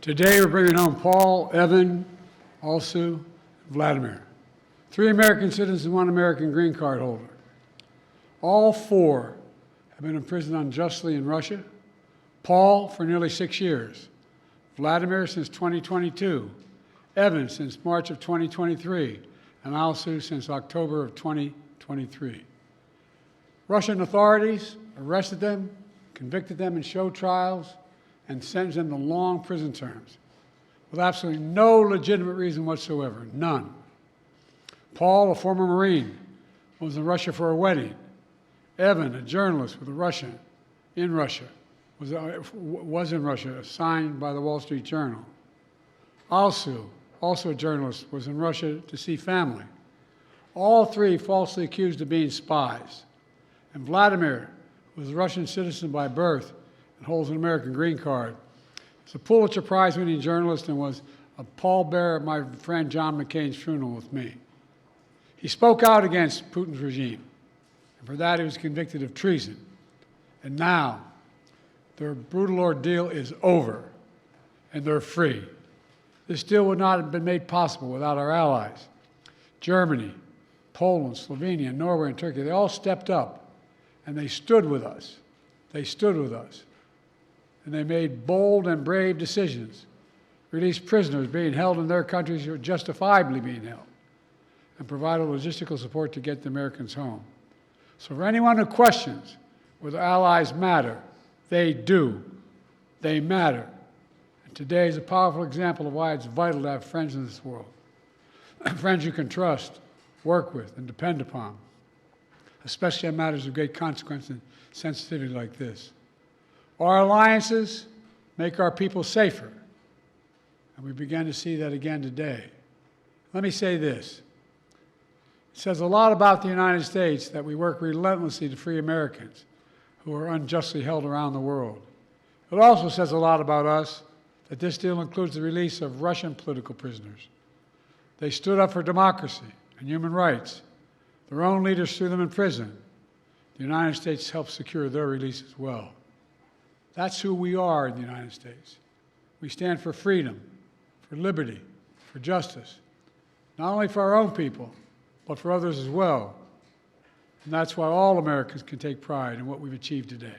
Today we're bringing home Paul, Evan, Alsu, Vladimir. 3 American citizens and 1 American green card holder. All 4 have been imprisoned unjustly in Russia. Paul for nearly 6 years. Vladimir since 2022. Evan since March of 2023. And Alsu since October of 2023. Russian authorities arrested them, convicted them in show trials, and sentenced them to long prison terms with absolutely no legitimate reason whatsoever, none. Paul, a former Marine, was in Russia for a wedding. Evan, a journalist with a Russian, in Russia, was in Russia, signed by the Wall Street Journal. Alsu, also a journalist, was in Russia to see family. All 3 falsely accused of being spies. And Vladimir was a Russian citizen by birth and holds an American green card. He's a Pulitzer Prize-winning journalist and was a pallbearer at my friend John McCain's funeral with me. He spoke out against Putin's regime, and for that he was convicted of treason. And now, their brutal ordeal is over, and they're free. This deal would not have been made possible without our allies. Germany, Poland, Slovenia, Norway, and Turkey, they all stepped up, and they stood with us. They stood with us. And they made bold and brave decisions, released prisoners being held in their countries who were justifiably being held, and provided logistical support to get the Americans home. So for anyone who questions whether allies matter, they do. They matter. And today is a powerful example of why it's vital to have friends in this world. Friends you can trust, work with, and depend upon, especially on matters of great consequence and sensitivity like this. Our alliances make our people safer, and we began to see that again today. Let me say this. It says a lot about the United States that we work relentlessly to free Americans who are unjustly held around the world. It also says a lot about us that this deal includes the release of Russian political prisoners. They stood up for democracy and human rights. Their own leaders threw them in prison. The United States helped secure their release as well. That's who we are in the United States. We stand for freedom, for liberty, for justice, not only for our own people, but for others as well. And that's why all Americans can take pride in what we've achieved today.